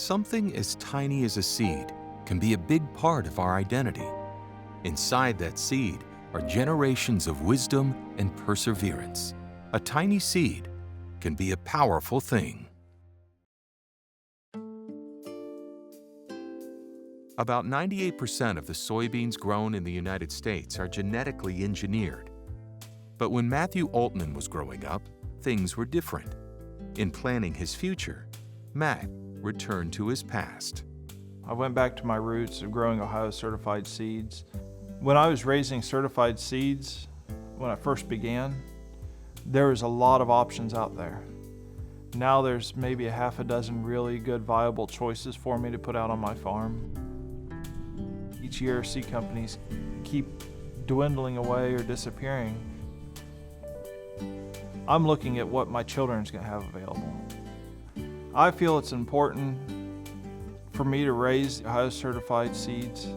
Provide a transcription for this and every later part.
Something as tiny as a seed can be a big part of our identity. Inside that seed are generations of wisdom and perseverance. A tiny seed can be a powerful thing. About 98% of the soybeans grown in the United States are genetically engineered. But when Matthew Aultman was growing up, things were different. In planning his future, Matt returned to his past. I went back to my roots of growing Ohio certified seeds. When I was raising certified seeds, when I first began, there was a lot of options out there. Now there's maybe a half a dozen really good viable choices for me to put out on my farm. Each year, seed companies keep dwindling away or disappearing. I'm looking at what my children's gonna have available. I feel it's important for me to raise Ohio certified seeds.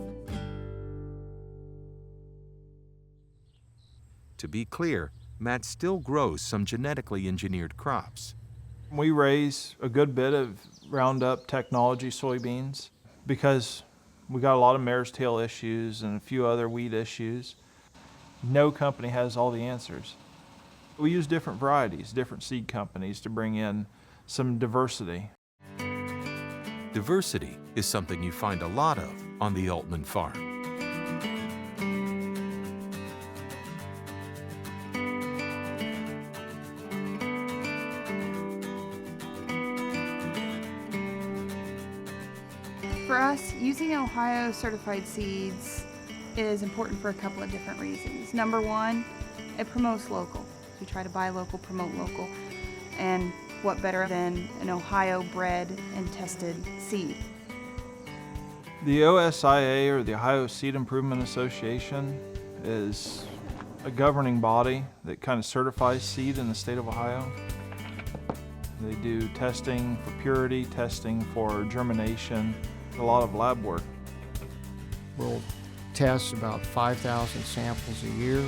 To be clear, Matt still grows some genetically engineered crops. We raise a good bit of Roundup technology soybeans because we got a lot of mare's tail issues and a few other weed issues. No company has all the answers. We use different varieties, different seed companies to bring in some diversity. Diversity is something you find a lot of on the Aultman farm. For us, using Ohio certified seeds is important for a couple of different reasons. Number one, it promotes local. We try to buy local, promote local, and what better than an Ohio bred and tested seed? The OSIA, or the Ohio Seed Improvement Association, is a governing body that kind of certifies seed in the state of Ohio. They do testing for purity, testing for germination, a lot of lab work. We'll test about 5,000 samples a year,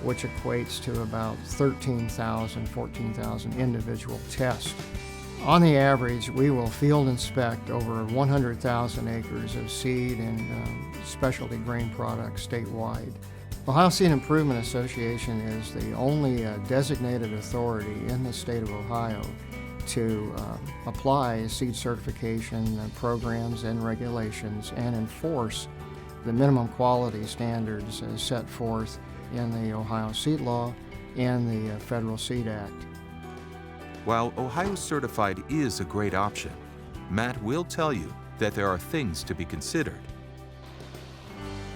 which equates to about 13,000, 14,000 individual tests. On the average, we will field inspect over 100,000 acres of seed and specialty grain products statewide. Ohio Seed Improvement Association is the only designated authority in the state of Ohio to apply seed certification programs and regulations and enforce the minimum quality standards set forth in the Ohio Seed Law and the Federal Seed Act. While Ohio Certified is a great option, Matt will tell you that there are things to be considered.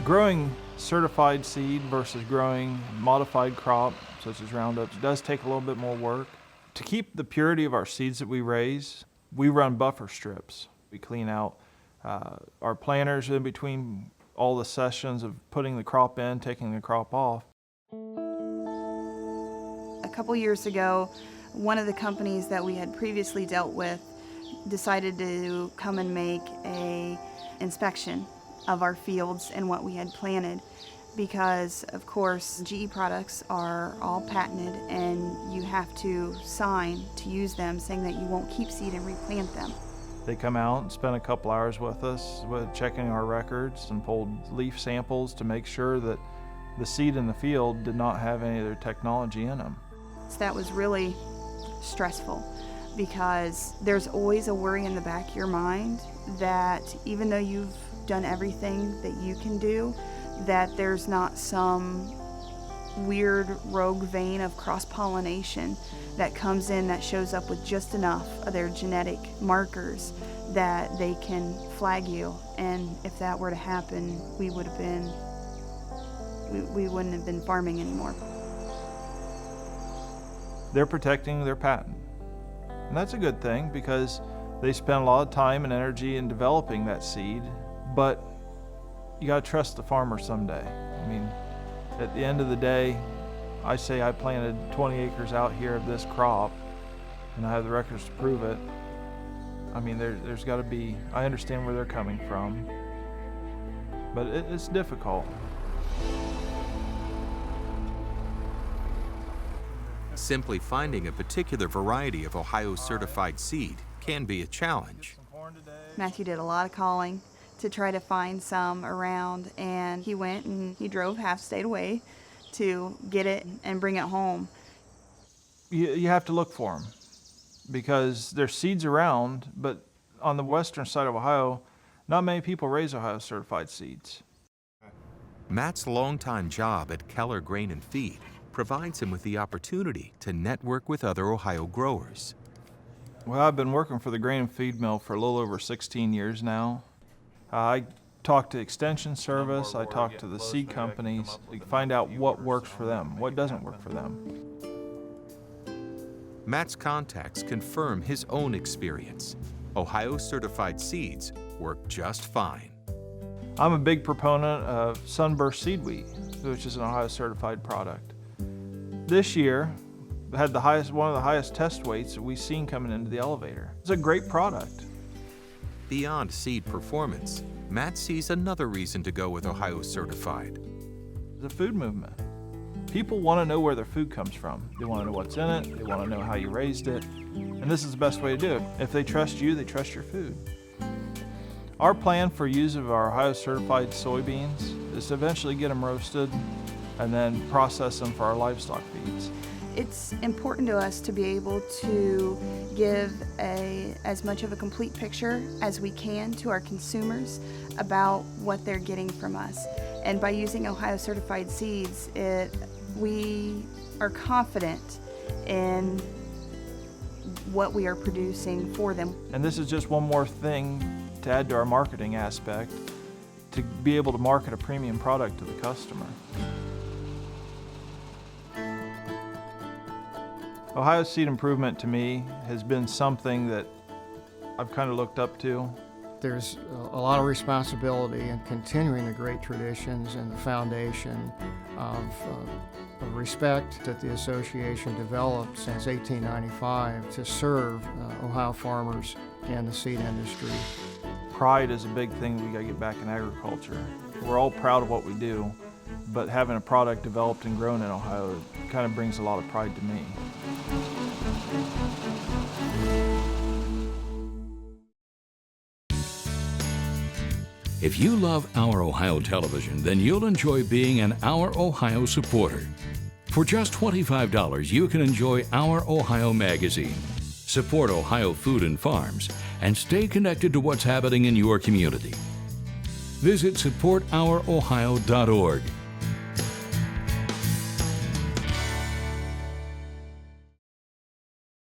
Growing certified seed versus growing modified crop, such as Roundups, does take a little bit more work. To keep the purity of our seeds that we raise, we run buffer strips. We clean out our planters in between all the sessions of putting the crop in, taking the crop off. A couple years ago, one of the companies that we had previously dealt with decided to come and make an inspection of our fields and what we had planted, because of course GE products are all patented and you have to sign to use them, saying that you won't keep seed and replant them. They come out and spend a couple hours with us checking our records and pulled leaf samples to make sure that the seed in the field did not have any of their technology in them. So that was really stressful, because there's always a worry in the back of your mind that even though you've done everything that you can do, that there's not some weird rogue vein of cross-pollination that comes in that shows up with just enough of their genetic markers that they can flag you. And if that were to happen, we wouldn't have been farming anymore. They're protecting their patent. And that's a good thing, because they spend a lot of time and energy in developing that seed, but you gotta trust the farmer someday. I mean, at the end of the day, I say I planted 20 acres out here of this crop, and I have the records to prove it. I mean, there's gotta be, I understand where they're coming from, but it's difficult. Simply finding a particular variety of Ohio certified seed can be a challenge. Matthew did a lot of calling to try to find some around, and he went and he drove half state away to get it and bring it home. You have to look for them because there's seeds around, but on the western side of Ohio, not many people raise Ohio certified seeds. Matt's longtime job at Keller Grain and Feed provides him with the opportunity to network with other Ohio growers. Well, I've been working for the grain and feed mill for a little over 16 years now. I talk to Extension Service, I talk to the seed companies to find out what works for them, what doesn't work for them. Matt's contacts confirm his own experience. Ohio certified seeds work just fine. I'm a big proponent of Sunburst seed wheat, which is an Ohio certified product. This year, had one of the highest test weights that we've seen coming into the elevator. It's a great product. Beyond seed performance, Matt sees another reason to go with Ohio certified. The food movement. People want to know where their food comes from. They want to know what's in it. They want to know how you raised it. And this is the best way to do it. If they trust you, they trust your food. Our plan for use of our Ohio certified soybeans is to eventually get them roasted and then process them for our livestock feeds. It's important to us to be able to give as much of a complete picture as we can to our consumers about what they're getting from us. And by using Ohio certified seeds, we are confident in what we are producing for them. And this is just one more thing to add to our marketing aspect to be able to market a premium product to the customer. Ohio seed improvement to me has been something that I've kind of looked up to. There's a lot of responsibility in continuing the great traditions and the foundation of respect that the association developed since 1895 to serve Ohio farmers and the seed industry. Pride is a big thing we got to get back in agriculture. We're all proud of what we do, but having a product developed and grown in Ohio kind of brings a lot of pride to me. If you love Our Ohio Television, then you'll enjoy being an Our Ohio supporter. For just $25, you can enjoy Our Ohio magazine, support Ohio food and farms, and stay connected to what's happening in your community. Visit supportourohio.org